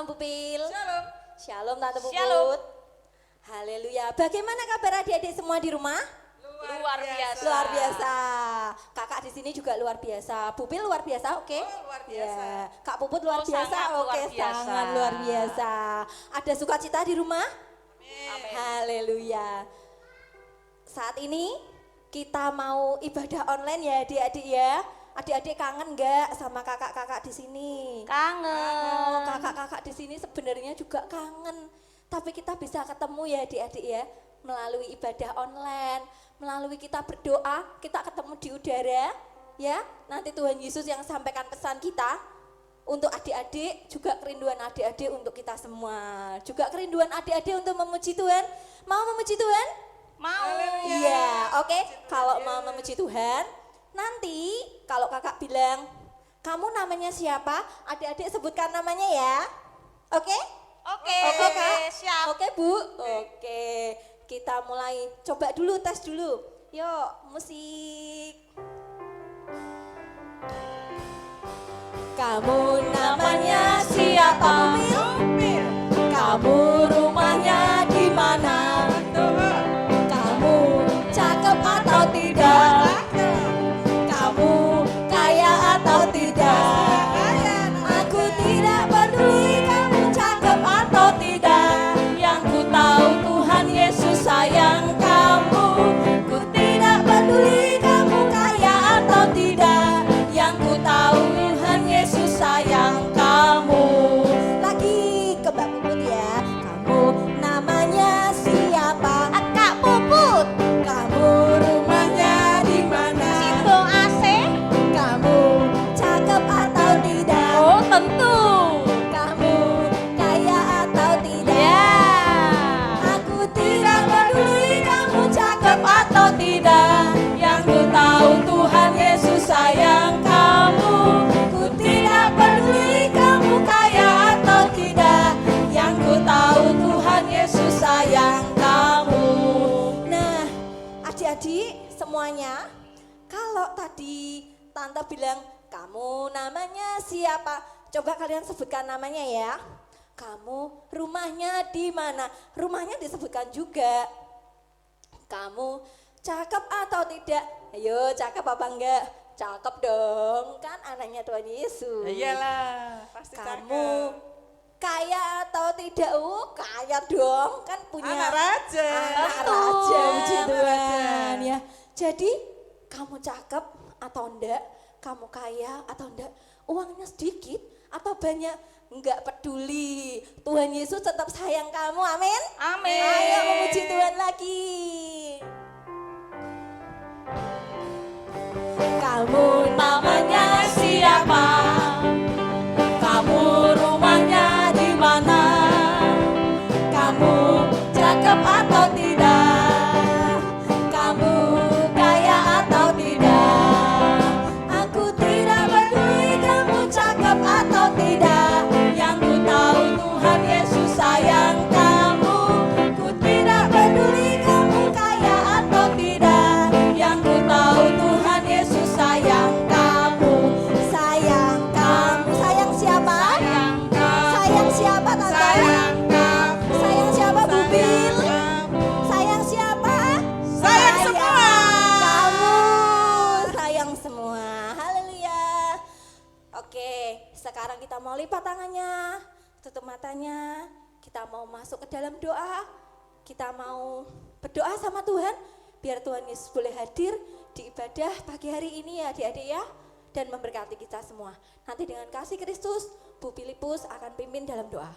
Shalom Pupil. Shalom. Shalom Tante Puput. Shalom. Haleluya. Bagaimana kabar adik-adik semua di rumah? Luar biasa. Luar biasa. Kakak di sini juga luar biasa. Pupil luar biasa, oke? Oh, luar biasa. Ya. Kak Puput luar biasa, sangat oke, luar biasa. sangat luar biasa. Ada sukacita di rumah? Amin. Haleluya. Saat ini kita mau ibadah online ya adik-adik ya. Adik-adik kangen nggak sama kakak-kakak di sini? Kangen. Kakak-kakak di sini sebenarnya juga kangen. Tapi kita bisa ketemu ya adik-adik ya, melalui ibadah online, melalui kita berdoa, kita ketemu di udara ya. Nanti Tuhan Yesus yang sampaikan pesan kita untuk adik-adik, juga kerinduan adik-adik untuk kita semua. Juga kerinduan adik-adik untuk memuji Tuhan. Mau memuji Tuhan? Mau. Iya, oke. Kalau mau memuji Tuhan, nanti kalau kakak bilang, kamu namanya siapa? Adik-adik sebutkan namanya ya. Oke? Oke. Oke Kak? Siap. Oke Bu? Oke. Kita mulai, coba dulu, tes dulu. Yuk, musik. Kamu namanya siapa? Pupil. Kamu rumahnya di mana? Kamu cakep atau tidak? Kamu kaya atau tidak? Aku tidak peduli kamu cakep atau tidak. Yang ku tahu Tuhan Yesus sayang kamu. Ku tidak peduli kamu kaya atau tidak. Yang ku tahu Tuhan Yesus sayang kamu. Lagi ke Mbak Puput ya. Kamu namanya siapa? Kak Puput. Kamu rumahnya di mana? Situ AC. Kamu cakep atau tidak? Oh tentu. Kamu kaya atau tidak? Ya. Aku tidak peduli kamu cakep atau tidak. Yang ku tahu Tuhan Yesus sayang kamu. Ku tidak peduli kamu kaya atau tidak. Yang ku tahu Tuhan Yesus sayang kamu. Nah, adik-adik semuanya, kalau tadi Tante bilang kamu namanya siapa? Coba kalian sebutkan namanya ya. Kamu rumahnya di mana? Rumahnya disebutkan juga. Kamu cakep atau tidak? Ayo, cakep apa enggak? Cakep dong, kan anaknya Tuhan Yesus. Iyalah, pasti Kamu kaya atau tidak? Kaya dong, kan punya Anak raja. anak Tentu. raja, puji Anak Tuhan raja. ya. Jadi kamu cakep atau enggak, kamu kaya atau enggak, uangnya sedikit atau banyak, enggak peduli. Tuhan Yesus tetap sayang kamu, amin. Amin. Ayo memuji Tuhan lagi. Kamu namanya siapa? Kamu rumahnya di mana? Kamu cakep atau tidak? Kamu kaya atau tidak? Aku tidak peduli kamu cakep atau tidak. Yang ku tahu Tuhan Yesus sayang kamu. Ku tidak peduli kamu kaya atau tidak. Yang ku tahu Tuhan Yesus sayang kamu. Sayang kamu. Sayang siapa? Sayang kamu. Sayang siapa Tante? Sayang kamu. Sayang siapa Bubil? kamu. Sayang siapa? Sayang semua. Kamu sayang semua. Haleluya. Oke, sekarang kita mau lipat tangannya, tutup matanya. Kita mau masuk ke dalam doa. Kita mau berdoa sama Tuhan biar Tuhan Yesus boleh hadir di ibadah pagi hari ini ya adik-adik ya, dan memberkati kita semua. Nanti dengan kasih Kristus, Bu Filipus akan pimpin dalam doa.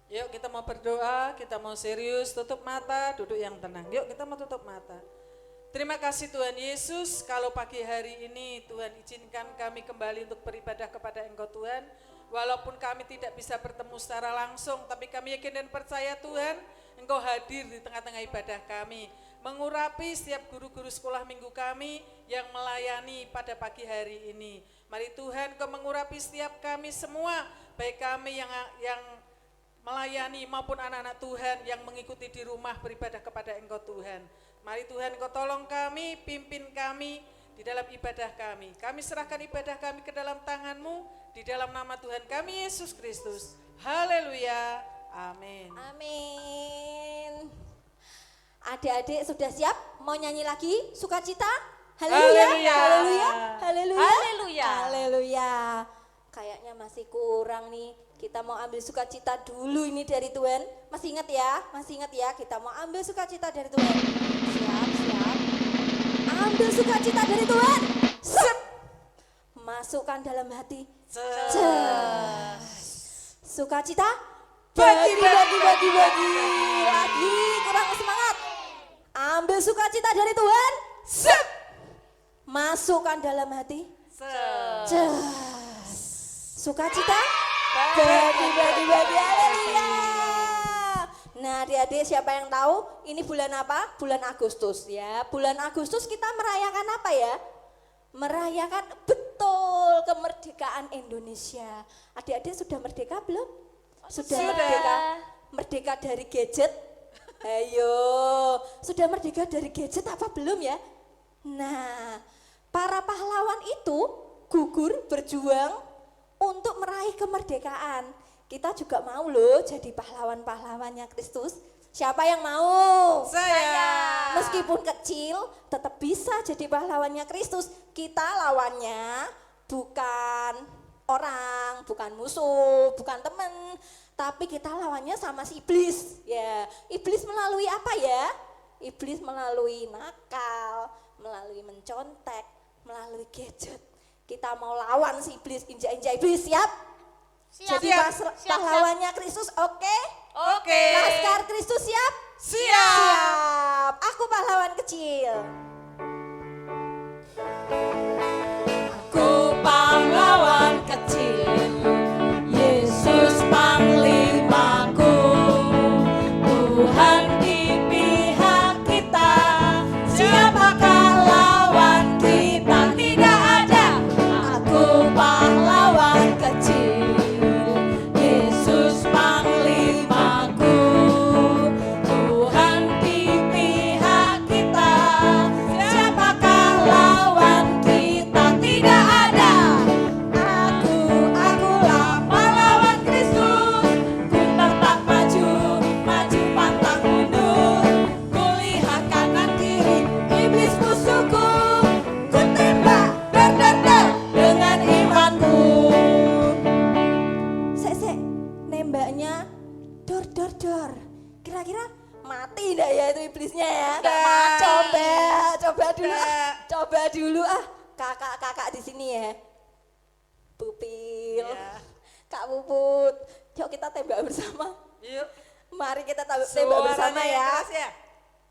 Yuk kita mau berdoa, kita mau serius, tutup mata, duduk yang tenang. Yuk kita mau tutup mata. Terima kasih Tuhan Yesus, kalau pagi hari ini Tuhan izinkan kami kembali untuk beribadah kepada Engkau Tuhan. Walaupun kami tidak bisa bertemu secara langsung, tapi kami yakin dan percaya Tuhan, Engkau hadir di tengah-tengah ibadah kami. Mengurapi setiap guru-guru sekolah minggu kami yang melayani pada pagi hari ini. Mari Tuhan Kau mengurapi setiap kami semua, baik kami yang melayani maupun anak-anak Tuhan yang mengikuti di rumah beribadah kepada Engkau Tuhan. Mari Tuhan Kau tolong kami, pimpin kami, di dalam ibadah kami. Kami serahkan ibadah kami ke dalam tangan-Mu, di dalam nama Tuhan kami Yesus Kristus. Haleluya, amin. Amin. Adik-adik sudah siap mau nyanyi lagi sukacita? Haleluya, Haleluya. haleluya, haleluya, Haleluya. haleluya. Kayaknya masih kurang nih. Kita mau ambil sukacita dulu ini dari Tuhan. Masih ingat ya? Masih ingat ya? Kita mau ambil sukacita dari Tuhan. Siap, siap. Ambil sukacita dari Tuhan. Sep. Masukkan dalam hati. Ces. Sukacita. Bagi. Lagi kurang semangat. Ambil sukacita dari Tuhan. Sep. Masukkan dalam hati. Ces. Sukacita. Bagi. Haleluya. Nah, adik-adik siapa yang tahu ini bulan apa? Bulan Agustus ya. Bulan Agustus kita merayakan apa ya? Merayakan betul kemerdekaan Indonesia. Adik-adik sudah merdeka belum? Sudah merdeka? Merdeka dari gadget? Ayo, sudah merdeka dari gadget apa belum ya? Nah, para pahlawan itu gugur berjuang untuk meraih kemerdekaan. Kita juga mau loh jadi pahlawan-pahlawannya Kristus. Siapa yang mau? Saya. Meskipun kecil, tetap bisa jadi pahlawannya Kristus. Kita lawannya bukan orang, bukan musuh, bukan teman, tapi kita lawannya sama si iblis. Ya, iblis melalui apa ya? Iblis melalui nakal, melalui mencontek, melalui gadget. Kita mau lawan si iblis, injak-injak iblis, siap? Jadi pahlawannya Kristus, oke? Oke. Laskar Kristus siap? Siap. Aku pahlawan kecil. Aku pahlawan kecil, Yesus panglimaku, Tuhan di pihak kita, siapakah lawan kita? Tidak ada. Aku pahlawan kecil, Yesus panglimaku, Tuhan di pihak kita, siapakah lawan kita? Tidak ada. Akulah pahlawan Kristus, ku tetap maju, maju pantang mundur, kulihat kanan kiri iblis musuhku, ku tembak dengan imanku. Sek, nembaknya dor. Kira-kira mati enggak ya itu iblisnya ya? Coba dulu. Coba dulu kakak di sini ya. Pupil. Ya. Kak Puput. Yuk kita tembak bersama. Yuk. Mari kita tembak bersama Suaranya yang ya. keras ya.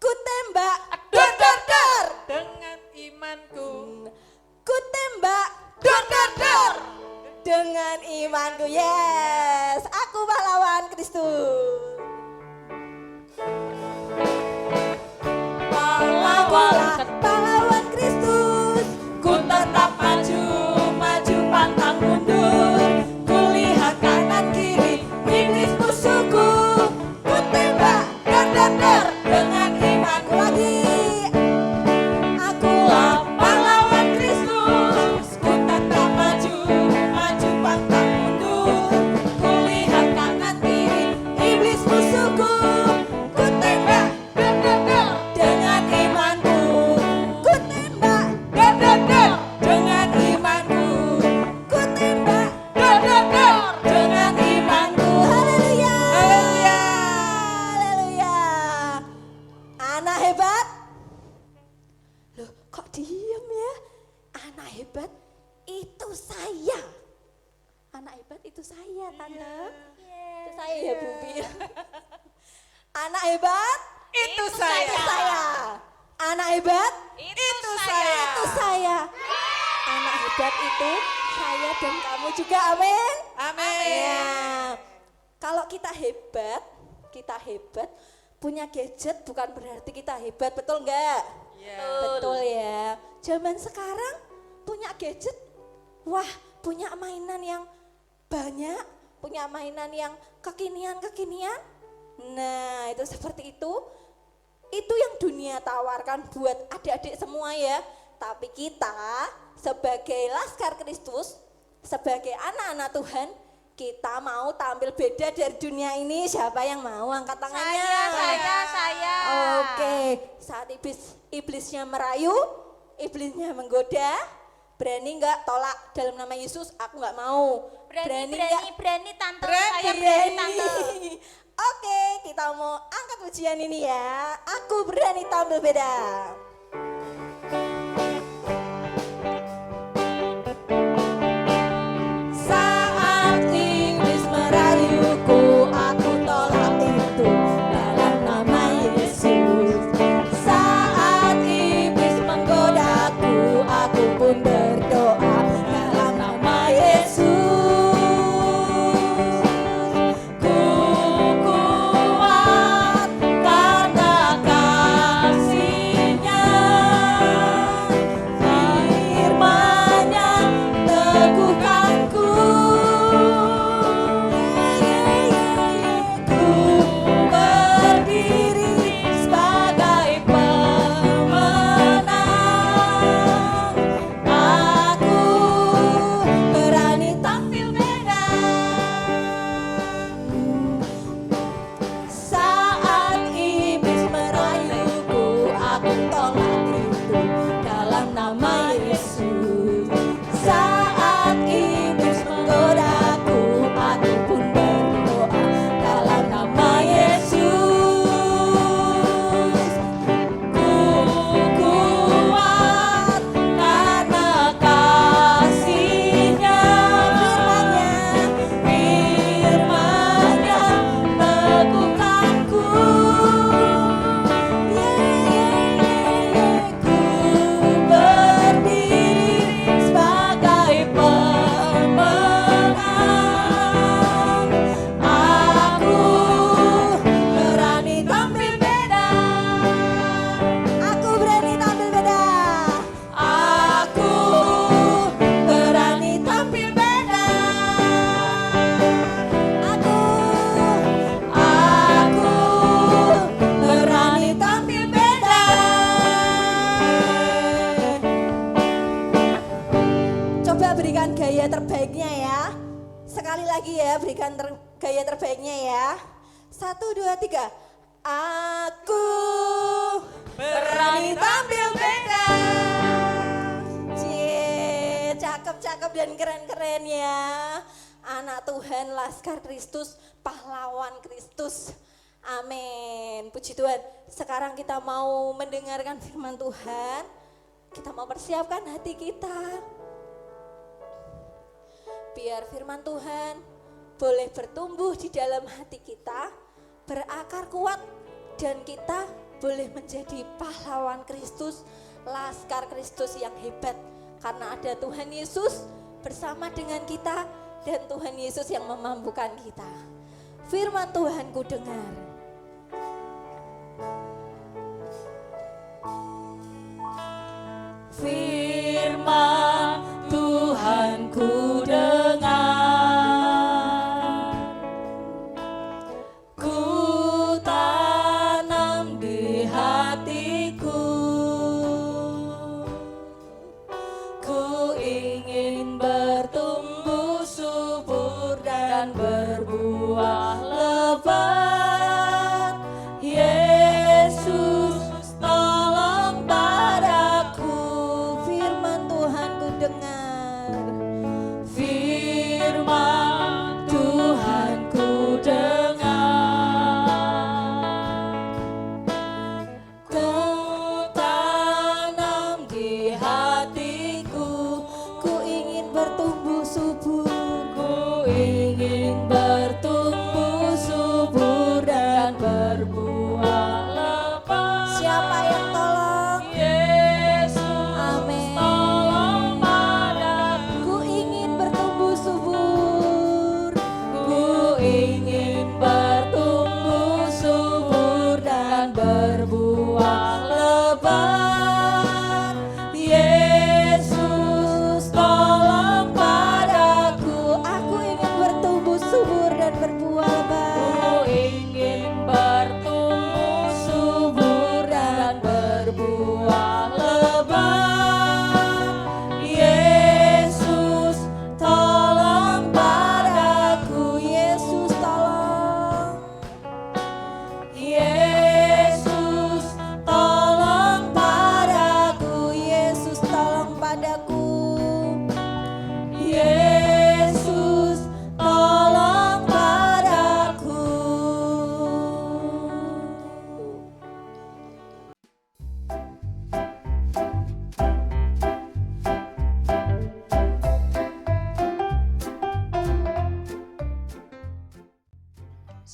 Ku tembak dor. Dengan imanku. Ku tembak dor. Dengan imanku. Yes, aku pahlawan Kristus. Pahlawan Kristus, ku tetap maju, maju pantang mundur, kulihat kanan kiri iblis musuhku, ku tembak dor dengan imanku lagi. Akulah pahlawan Kristus, ku tetap maju, maju pantang mundur, kulihat kanan kiri iblis musuhku, ku tembak dor dengan imanku, ku tembak dor dengan imanku, ku tembak dor dengan imanku. Haleluya, haleluya. Anak hebat. Loh, kok diem ya? Anak hebat itu saya. Anak hebat itu saya, Tante. Itu saya ya, Bumi. Anak hebat Itu itu saya. saya. Anak hebat Itu itu saya. Anak hebat itu saya dan kamu juga, amin. Amin. Ya. Kalau kita hebat, punya gadget bukan berarti kita hebat, betul enggak? Ya. Betul ya. Zaman sekarang punya gadget, wah punya mainan yang banyak, punya mainan yang kekinian. Nah itu seperti itu yang dunia tawarkan buat adik-adik semua ya. Tapi kita sebagai Laskar Kristus, sebagai anak-anak Tuhan, kita mau tampil beda dari dunia ini. Siapa yang mau angkat tangannya? Saya. Oke, saat iblisnya merayu, iblisnya menggoda, berani nggak tolak dalam nama Yesus? Aku nggak mau. Berani tante. Berani. Saya berani tante. Oke, kita mau angkat ujian ini ya. Aku berani tampil beda. Saat iblis merayuku, aku tolak itu dalam nama Yesus. Saat iblis menggodaku, aku pun berdoa dalam nama Yesus. Ku kuat karena kasih-Nya, firman-Nya teguhkanku. Ku berdiri sebagai pemenang. Aku berani tampil beda. Saat iblis merayuku, aku tolak itu dalam nama Yesus. Saat iblis menggodaku, aku pun berdoa dalam nama Yesus. Ku kuat karena kasih-Nya, firman-Nya teguhkanku. Ku berdiri sebagai pemenang. Aku berani tampil beda. Aku berani tampil beda. Aku berani tampil beda. Aku berani tampil beda. Coba berikan gaya terbaiknya ya. Sekali lagi ya, berikan gaya terbaiknya ya. 1, 2, 3. Aku berani tampil beda. Cie, cakep-cakep dan keren-keren ya. Anak Tuhan, Laskar Kristus, pahlawan Kristus. Amin. Puji Tuhan. Sekarang kita mau mendengarkan firman Tuhan. Kita mau persiapkan hati kita. Biar firman Tuhan boleh bertumbuh di dalam hati kita, berakar kuat, dan kita boleh menjadi pahlawan Kristus, Laskar Kristus yang hebat. Karena ada Tuhan Yesus bersama dengan kita, dan Tuhan Yesus yang memampukan kita. Firman Tuhan ku dengar. Firman Tuhan ku dengar, ku tanam di hatiku, ku ingin bertumbuh subur dan berbuah lebat. Yesus tolong padaku. Firman Tuhan ku dengar. Firman Tuhan ku dengar. Ku tanam di hatiku, ku ingin bertumbuh subur, ku ingin bertumbuh subur dan berbuah lebat. Siapa yang tolong? Yesus. Amin. Tolong padaku. Ku ingin bertumbuh subur, ku ingin bertumbuh subur dan berbuah lebat. Yesus tolong padaku. Aku ingin bertumbuh subur dan berbuah lebat. Ku ingin bertumbuh subur dan berbuah lebat.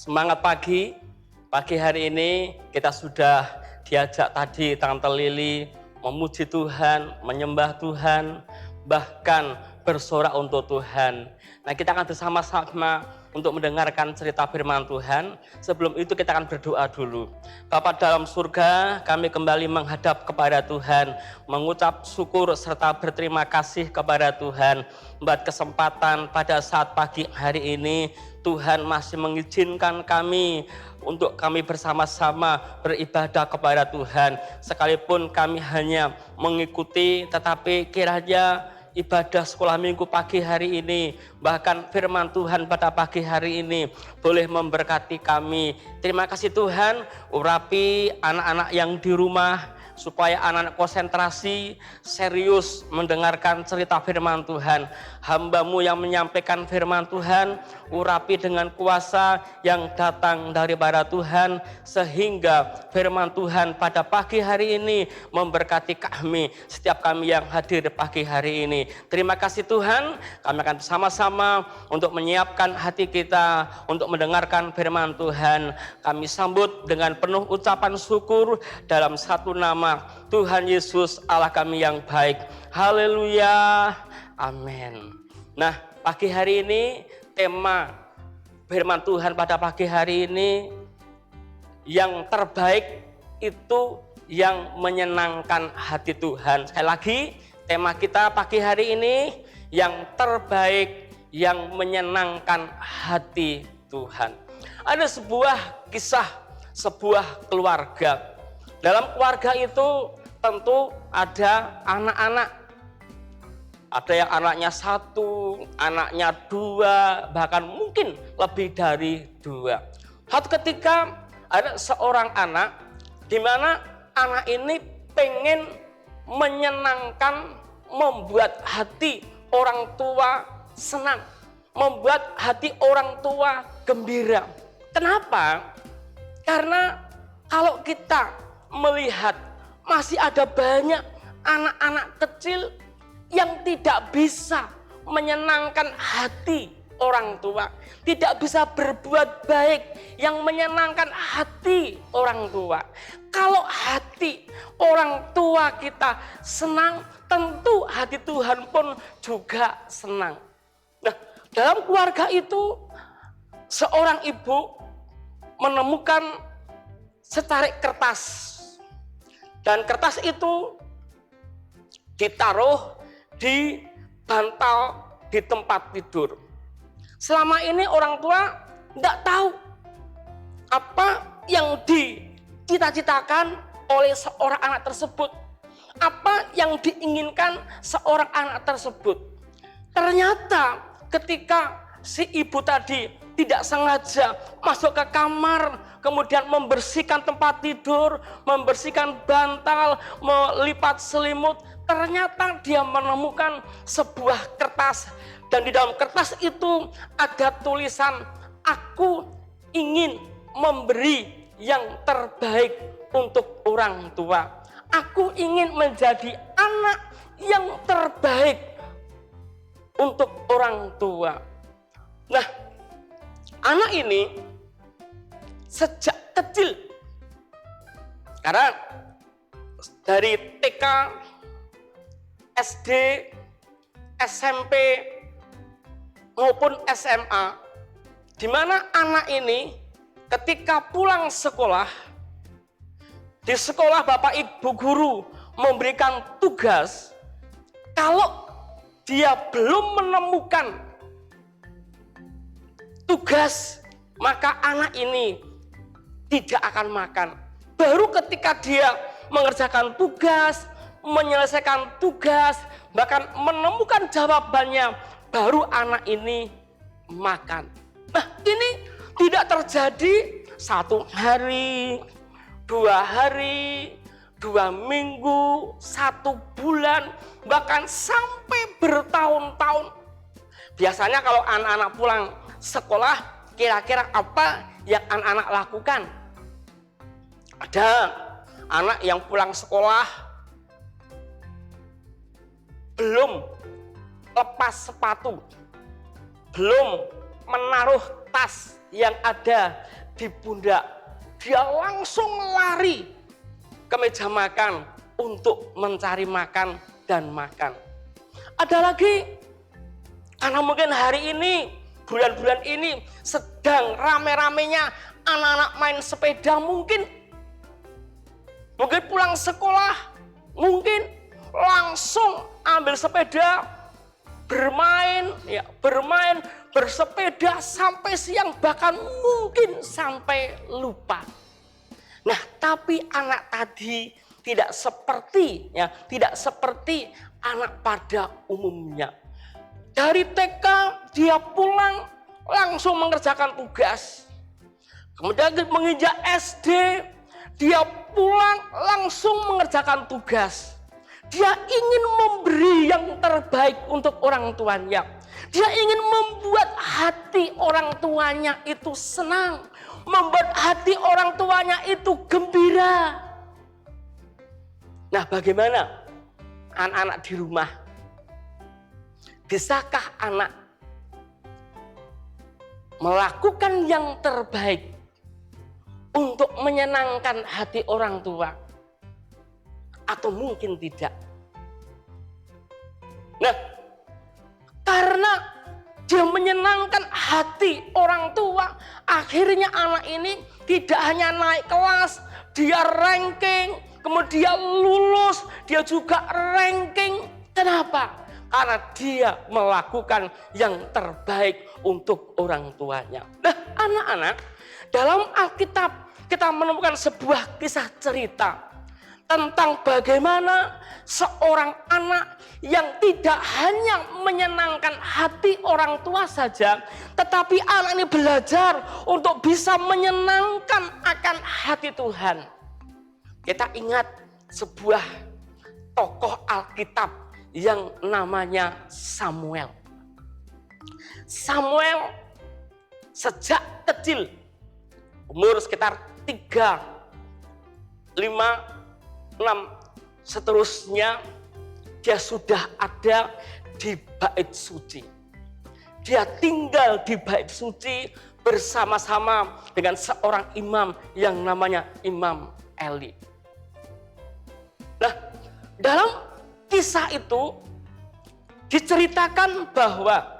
Semangat pagi. Pagi hari ini kita sudah diajak tadi Tante Lili memuji Tuhan, menyembah Tuhan, bahkan bersorak untuk Tuhan. Nah, kita akan bersama-sama untuk mendengarkan cerita firman Tuhan. Sebelum itu kita akan berdoa dulu. Bapa dalam surga, kami kembali menghadap kepada Tuhan, mengucap syukur serta berterima kasih kepada Tuhan buat kesempatan pada saat pagi hari ini. Tuhan masih mengizinkan kami untuk kami bersama-sama beribadah kepada Tuhan. Sekalipun kami hanya mengikuti, tetapi kiranya ibadah sekolah minggu pagi hari ini, bahkan firman Tuhan pada pagi hari ini boleh memberkati kami. Terima kasih Tuhan, urapi anak-anak yang di rumah, supaya anak-anak konsentrasi, serius mendengarkan cerita firman Tuhan. Hamba-Mu yang menyampaikan firman Tuhan, urapi dengan kuasa yang datang daripada Tuhan, sehingga firman Tuhan pada pagi hari ini memberkati kami, setiap kami yang hadir pagi hari ini. Terima kasih Tuhan, kami akan bersama-sama untuk menyiapkan hati kita untuk mendengarkan firman Tuhan. Kami sambut dengan penuh ucapan syukur dalam satu nama, Tuhan Yesus Allah kami yang baik. Haleluya, amin. Nah, pagi hari ini tema firman Tuhan pada pagi hari ini, yang terbaik itu yang menyenangkan hati Tuhan. Sekali lagi, tema kita pagi hari ini, yang terbaik yang menyenangkan hati Tuhan. Ada sebuah kisah, sebuah keluarga. Dalam keluarga itu tentu ada anak-anak. Ada yang anaknya 1, anaknya 2, bahkan mungkin lebih dari 2. Suatu ketika ada seorang anak, di mana anak ini pengen menyenangkan, membuat hati orang tua senang, membuat hati orang tua gembira. Kenapa? Karena kalau kita melihat masih ada banyak anak-anak kecil yang tidak bisa menyenangkan hati orang tua, tidak bisa berbuat baik yang menyenangkan hati orang tua. Kalau hati orang tua kita senang, tentu hati Tuhan pun juga senang. Nah, dalam keluarga itu seorang ibu menemukan secarik kertas. Dan kertas itu ditaruh di bantal di tempat tidur. Selama ini orang tua tidak tahu apa yang dicita-citakan oleh seorang anak tersebut, apa yang diinginkan seorang anak tersebut. Ternyata ketika si ibu tadi tidak sengaja masuk ke kamar, kemudian membersihkan tempat tidur, membersihkan bantal, melipat selimut, ternyata dia menemukan sebuah kertas. Dan di dalam kertas itu ada tulisan, "Aku ingin memberi yang terbaik untuk orang tua. Aku ingin menjadi anak yang terbaik untuk orang tua." Nah, anak ini sejak kecil, karena dari TK, SD, SMP, maupun SMA, di mana anak ini ketika pulang sekolah, di sekolah Bapak Ibu guru memberikan tugas, kalau dia belum menemukan tugas, maka anak ini tidak akan makan. Baru ketika dia mengerjakan tugas, menyelesaikan tugas, bahkan menemukan jawabannya, baru anak ini makan. Nah, ini tidak terjadi 1 hari, 2 hari, 2 minggu, 1 bulan, bahkan sampai bertahun-tahun. Biasanya kalau anak-anak pulang sekolah, kira-kira apa yang anak-anak lakukan? Ada anak yang pulang sekolah belum lepas sepatu, belum menaruh tas, yang ada di pundak, dia langsung lari ke meja makan untuk mencari makan dan makan. Ada lagi, karena mungkin hari ini, bulan-bulan ini sedang rame-ramenya anak-anak main sepeda, mungkin pulang sekolah, mungkin langsung ambil sepeda, bermain, bersepeda sampai siang, bahkan mungkin sampai lupa. Nah, tapi anak tadi tidak seperti anak pada umumnya. Dari TK dia pulang langsung mengerjakan tugas. Kemudian menginjak SD, dia pulang langsung mengerjakan tugas. Dia ingin memberi yang terbaik untuk orang tuanya. Dia ingin membuat hati orang tuanya itu senang, membuat hati orang tuanya itu gembira. Nah, bagaimana anak-anak di rumah? Bisakah anak melakukan yang terbaik untuk menyenangkan hati orang tua? Atau mungkin tidak? Nah, karena dia menyenangkan hati orang tua, akhirnya anak ini tidak hanya naik kelas, dia ranking, kemudian lulus, dia juga ranking. Kenapa? Karena dia melakukan yang terbaik untuk orang tuanya. Nah, anak-anak, dalam Alkitab kita menemukan sebuah kisah cerita tentang bagaimana seorang anak yang tidak hanya menyenangkan hati orang tua saja, tetapi anak ini belajar untuk bisa menyenangkan akan hati Tuhan. Kita ingat sebuah tokoh Alkitab yang namanya Samuel. Samuel sejak kecil, umur sekitar 3, 5, 6 seterusnya, dia sudah ada di bait suci. Dia tinggal di bait suci bersama-sama dengan seorang imam yang namanya Imam Eli. Nah, dalam kisah itu diceritakan bahwa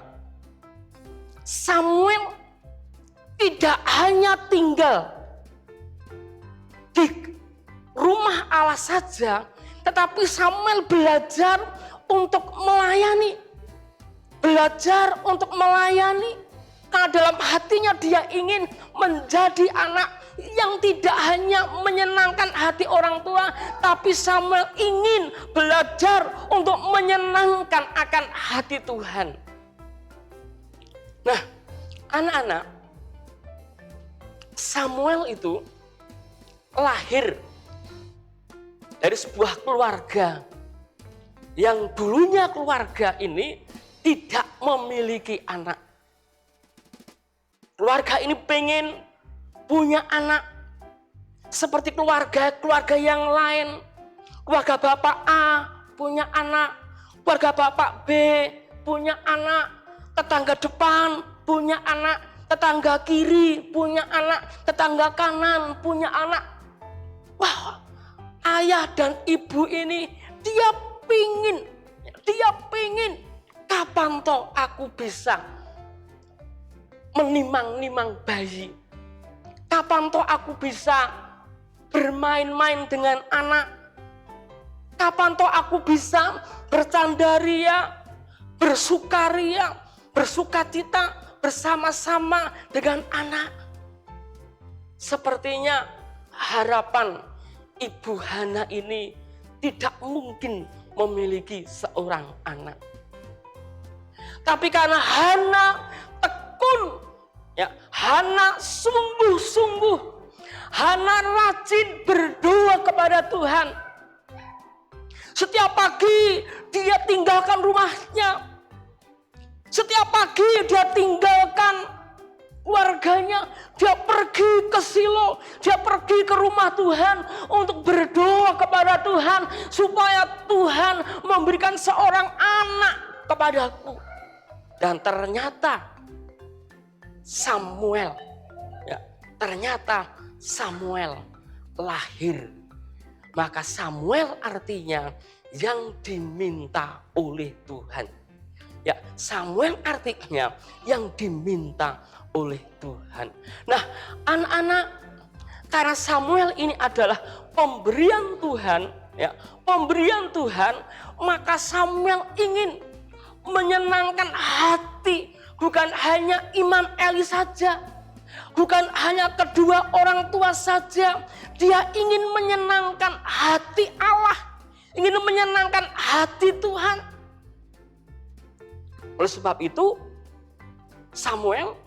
Samuel tidak hanya tinggal di rumah Allah saja, tetapi Samuel belajar untuk melayani. Belajar untuk melayani. Karena dalam hatinya dia ingin menjadi anak yang tidak hanya menyenangkan hati orang tua, tapi Samuel ingin belajar untuk menyenangkan akan hati Tuhan. Nah, anak-anak, Samuel itu lahir dari sebuah keluarga yang dulunya keluarga ini tidak memiliki anak. Keluarga ini pengen punya anak seperti keluarga yang lain. Keluarga bapak A punya anak, keluarga bapak B punya anak, tetangga depan punya anak, tetangga kiri punya anak, tetangga kanan punya anak. Wah, ayah dan ibu ini dia pingin kapan toh aku bisa menimang-nimang bayi, kapan toh aku bisa bermain-main dengan anak, kapan toh aku bisa bercandaria, bersukaria, bersukacita bersama-sama dengan anak. Sepertinya harapan Ibu Hana ini tidak mungkin memiliki seorang anak. Tapi karena Hana tekun, Hana sungguh-sungguh, Hana rajin berdoa kepada Tuhan. Setiap pagi dia tinggalkan rumahnya. Setiap pagi dia tinggalkan keluarganya, dia pergi ke Silo, dia pergi ke rumah Tuhan untuk berdoa kepada Tuhan supaya Tuhan memberikan seorang anak kepadaku. Dan ternyata Samuel ternyata Samuel lahir. Maka Samuel artinya yang diminta oleh Tuhan. Ya, Samuel artinya yang diminta oleh Tuhan. Nah, anak-anak, karena Samuel ini adalah pemberian Tuhan, ya, pemberian Tuhan, maka Samuel ingin menyenangkan hati bukan hanya Imam Eli saja, bukan hanya kedua orang tua saja. Dia ingin menyenangkan hati Allah, ingin menyenangkan hati Tuhan. Oleh sebab itu Samuel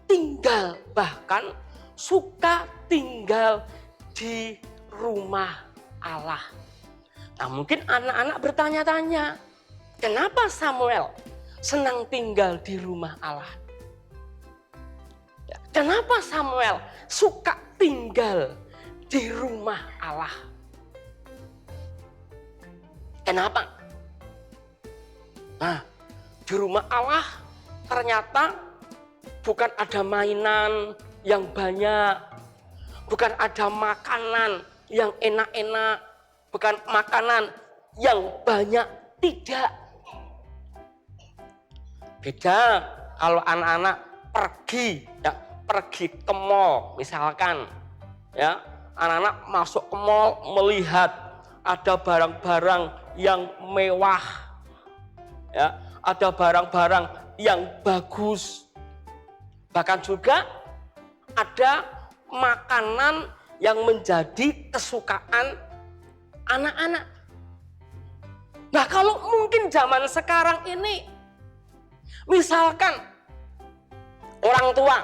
tinggal, bahkan suka tinggal di rumah Allah. Nah, mungkin anak-anak bertanya-tanya, kenapa Samuel senang tinggal di rumah Allah? Kenapa Samuel suka tinggal di rumah Allah? Kenapa? Nah, di rumah Allah ternyata bukan ada mainan yang banyak, bukan ada makanan yang enak-enak, bukan makanan yang banyak, tidak. Beda kalau anak-anak pergi, ya, pergi ke mall misalkan, ya, anak-anak masuk ke mall melihat ada barang-barang yang mewah, ya, ada barang-barang yang bagus, bahkan juga ada makanan yang menjadi kesukaan anak-anak. Nah, kalau mungkin zaman sekarang ini, misalkan orang tua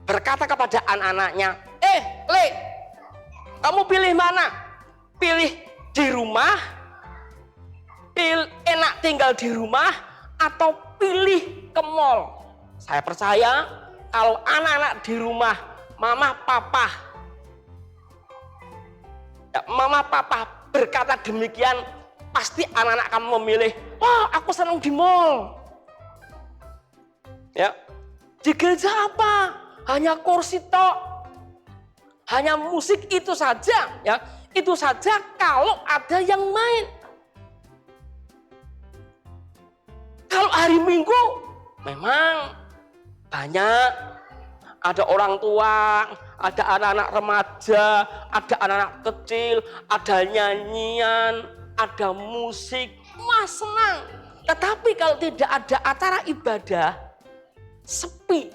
berkata kepada anak-anaknya, Le, kamu pilih mana? Pilih di rumah, enak tinggal di rumah, atau pilih ke mall? Saya percaya kalau anak-anak di rumah, mama papa berkata demikian, pasti anak-anak kamu memilih, wah, aku senang di mall. Ya, di gereja apa? Hanya kursi tok, hanya musik itu saja, ya. Itu saja kalau ada yang main. Kalau hari Minggu memang banyak, ada orang tua, ada anak-anak remaja, ada anak-anak kecil, ada nyanyian, ada musik, wah senang. Tetapi kalau tidak ada acara ibadah, sepi.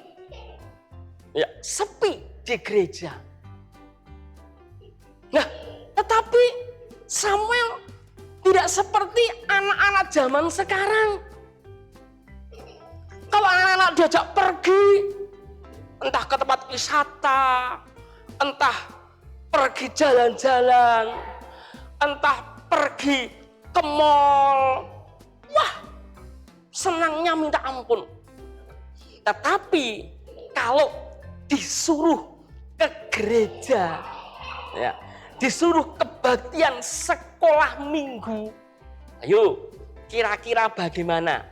Ya, sepi di gereja. Nah, tetapi Samuel tidak seperti anak-anak zaman sekarang. Kalau anak-anak diajak pergi, entah ke tempat wisata, entah pergi jalan-jalan, entah pergi ke mall, wah, senangnya minta ampun. Tetapi kalau disuruh ke gereja, ya, disuruh kebaktian sekolah minggu, ayo, kira-kira bagaimana?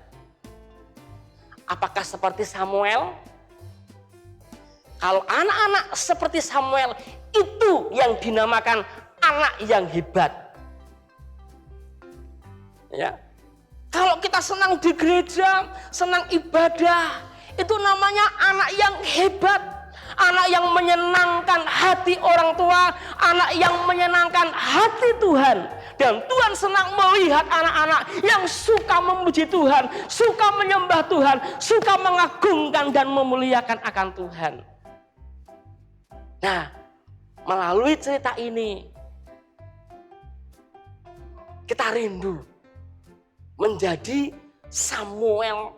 Apakah seperti Samuel? Kalau anak-anak seperti Samuel, itu yang dinamakan anak yang hebat. Ya. Kalau kita senang di gereja, senang ibadah, itu namanya anak yang hebat. Anak yang menyenangkan hati orang tua, anak yang menyenangkan hati Tuhan. Dan Tuhan senang melihat anak-anak yang suka memuji Tuhan, suka menyembah Tuhan, suka mengagungkan dan memuliakan akan Tuhan. Nah, melalui cerita ini, kita rindu menjadi Samuel.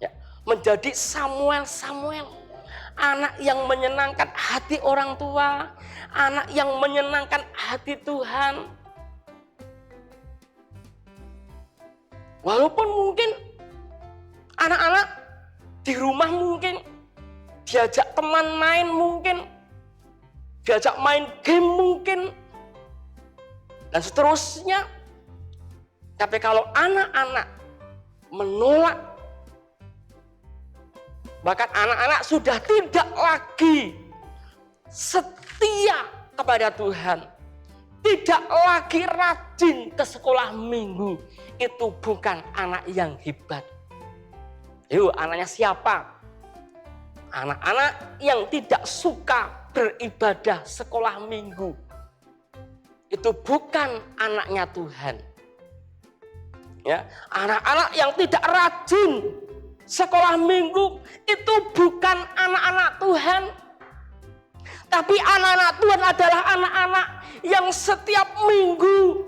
Ya, menjadi Samuel. Anak yang menyenangkan hati orang tua, anak yang menyenangkan hati Tuhan. Walaupun mungkin anak-anak di rumah mungkin diajak teman main, mungkin diajak main game mungkin, dan seterusnya. Tapi kalau anak-anak menolak Bahkan anak-anak sudah tidak lagi setia kepada Tuhan. Tidak lagi rajin ke sekolah minggu. Itu bukan anak yang hebat. Yuk, anaknya siapa? Anak-anak yang tidak suka beribadah sekolah minggu. Itu bukan anaknya Tuhan. Ya, anak-anak yang tidak rajin sekolah minggu itu bukan anak-anak Tuhan. Tapi anak-anak Tuhan adalah anak-anak yang setiap minggu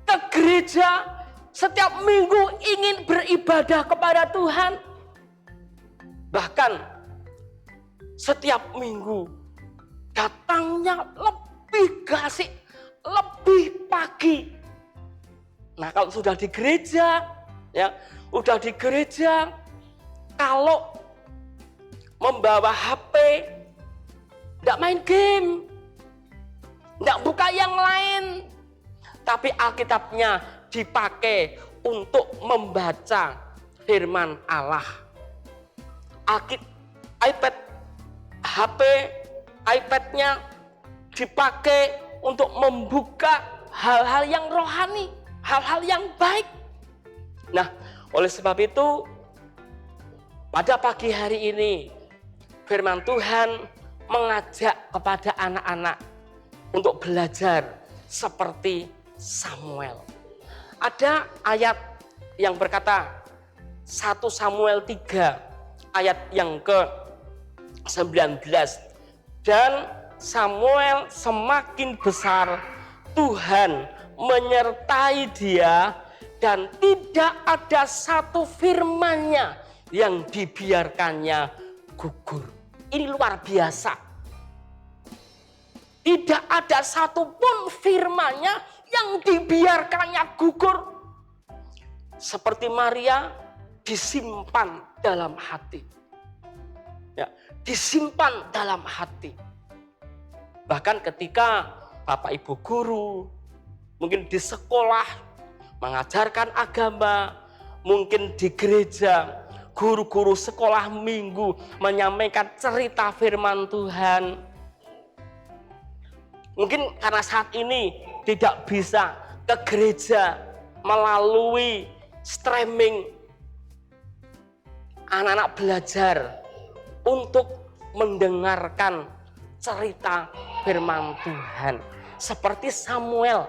ke gereja, setiap minggu ingin beribadah kepada Tuhan. Bahkan setiap minggu datangnya lebih gasik, lebih pagi. Nah, kalau sudah di gereja, ya, udah di gereja, kalau membawa HP, tidak main game, tidak buka yang lain, tapi Alkitabnya dipakai untuk membaca firman Allah. iPad, HP, iPad-nya dipakai untuk membuka hal-hal yang rohani, hal-hal yang baik. Nah, oleh sebab itu, pada pagi hari ini, firman Tuhan mengajak kepada anak-anak untuk belajar seperti Samuel. Ada ayat yang berkata, 1 Samuel 3, ayat yang ke-19. Dan Samuel semakin besar, Tuhan menyertai dia, dan tidak ada satu firman-Nya yang dibiarkannya gugur. Ini luar biasa. Tidak ada satupun firman-Nya yang dibiarkannya gugur. Seperti Maria disimpan dalam hati. Ya, disimpan dalam hati. Bahkan ketika Bapak Ibu guru, mungkin di sekolah, mengajarkan agama, mungkin di gereja, guru-guru sekolah minggu menyampaikan cerita firman Tuhan. Mungkin karena saat ini tidak bisa ke gereja melalui streaming, anak-anak belajar untuk mendengarkan cerita firman Tuhan. Seperti Samuel,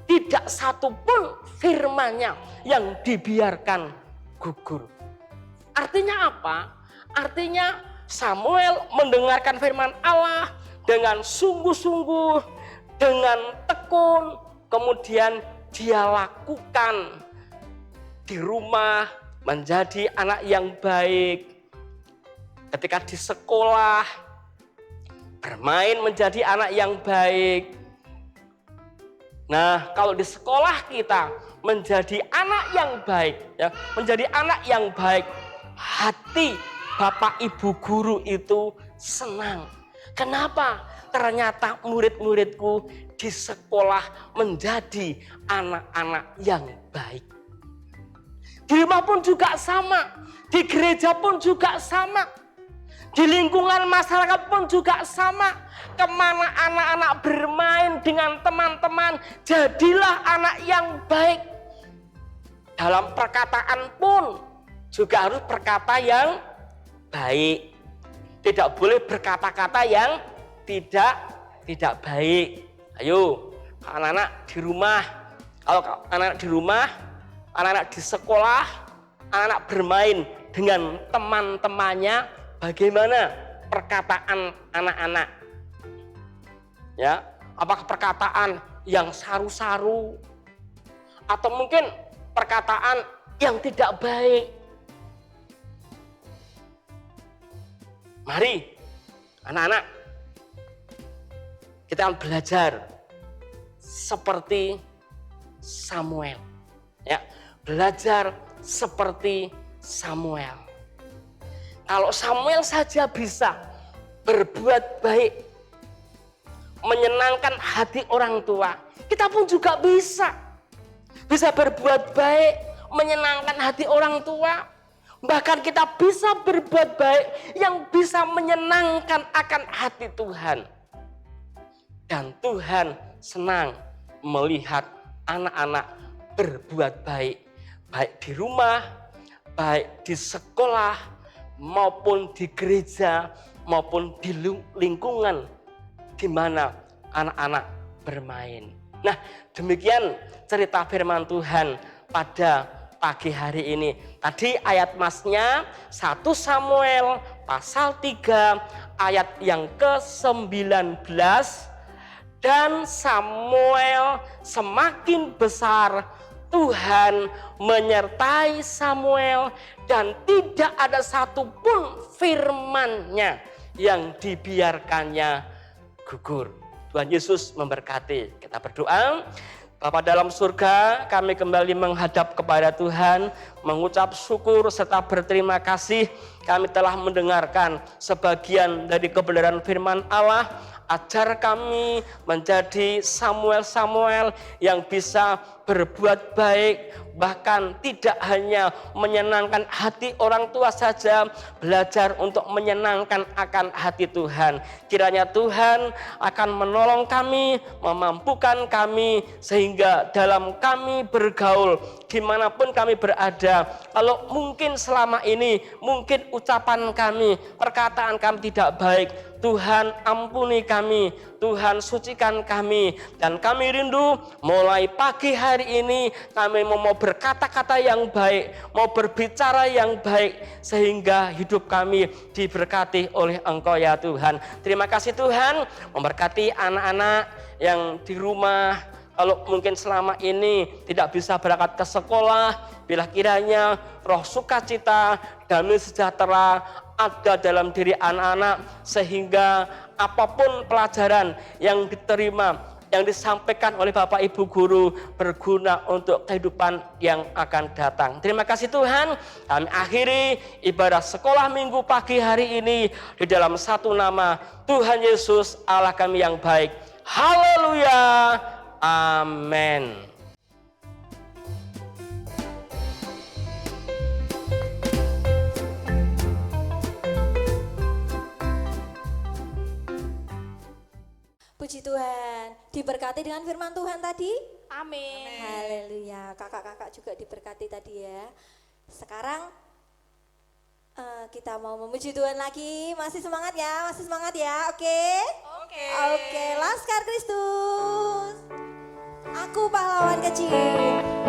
tidak satupun firman-Nya yang dibiarkan gugur. Artinya apa? Artinya Samuel mendengarkan firman Allah dengan sungguh-sungguh, dengan tekun, kemudian dia lakukan di rumah, menjadi anak yang baik. Ketika di sekolah, bermain menjadi anak yang baik. Nah, kalau di sekolah kita menjadi anak yang baik, ya, menjadi anak yang baik, hati Bapak Ibu guru itu senang. Kenapa? Ternyata murid-muridku di sekolah menjadi anak-anak yang baik. Di rumah pun juga sama, di gereja pun juga sama, di lingkungan masyarakat pun juga sama. Kemana anak-anak bermain dengan teman-teman, jadilah anak yang baik. Dalam perkataan pun juga harus berkata yang baik. Tidak boleh berkata-kata yang tidak baik. Ayo, anak-anak di rumah, kalau anak-anak di rumah, anak-anak di sekolah, anak-anak bermain dengan teman-temannya, bagaimana perkataan anak-anak? Ya, apakah perkataan yang saru-saru atau mungkin perkataan yang tidak baik? Mari anak-anak, kita akan belajar seperti Samuel. Ya, belajar seperti Samuel. Kalau Samuel saja bisa berbuat baik, menyenangkan hati orang tua, kita pun juga bisa berbuat baik, menyenangkan hati orang tua. Bahkan kita bisa berbuat baik yang bisa menyenangkan akan hati Tuhan. Dan Tuhan senang melihat anak-anak berbuat baik. Baik di rumah, baik di sekolah, maupun di gereja, maupun di lingkungan di mana anak-anak bermain. Nah, demikian cerita firman Tuhan pada pagi hari ini. Tadi ayat masnya 1 Samuel pasal 3 ayat yang ke-19. Dan Samuel semakin besar, Tuhan menyertai Samuel dan tidak ada satupun firman-Nya yang dibiarkannya gugur. Tuhan Yesus memberkati. Kita berdoa. Bapa dalam surga, kami kembali menghadap kepada Tuhan, mengucap syukur serta berterima kasih. Kami telah mendengarkan sebagian dari kebenaran firman Allah. Ajar kami menjadi Samuel-Samuel yang bisa berbuat baik, bahkan tidak hanya menyenangkan hati orang tua saja, belajar untuk menyenangkan akan hati Tuhan. Kiranya Tuhan akan menolong kami, memampukan kami, sehingga dalam kami bergaul, dimanapun kami berada, kalau mungkin selama ini, mungkin ucapan kami, perkataan kami tidak baik, Tuhan ampuni kami, Tuhan sucikan kami, dan kami rindu mulai pagi hari ini kami mau berkata-kata yang baik, mau berbicara yang baik, sehingga hidup kami diberkati oleh Engkau ya Tuhan. Terima kasih Tuhan, memberkati anak-anak yang di rumah, kalau mungkin selama ini tidak bisa berangkat ke sekolah, bila kiranya roh sukacita, damai sejahtera ada dalam diri anak-anak, sehingga apapun pelajaran yang diterima, yang disampaikan oleh Bapak Ibu Guru berguna untuk kehidupan yang akan datang. Terima kasih Tuhan. Kami akhiri ibadah sekolah minggu pagi hari ini di dalam satu nama Tuhan Yesus Allah kami yang baik. Haleluya. Amin. Puji Tuhan, diberkati dengan firman Tuhan tadi. Amin. Haleluya, kakak-kakak juga diberkati tadi ya. Sekarang kita mau memuji Tuhan lagi. Masih semangat ya, oke? Oke, Laskar Kristus. Aku pahlawan kecil.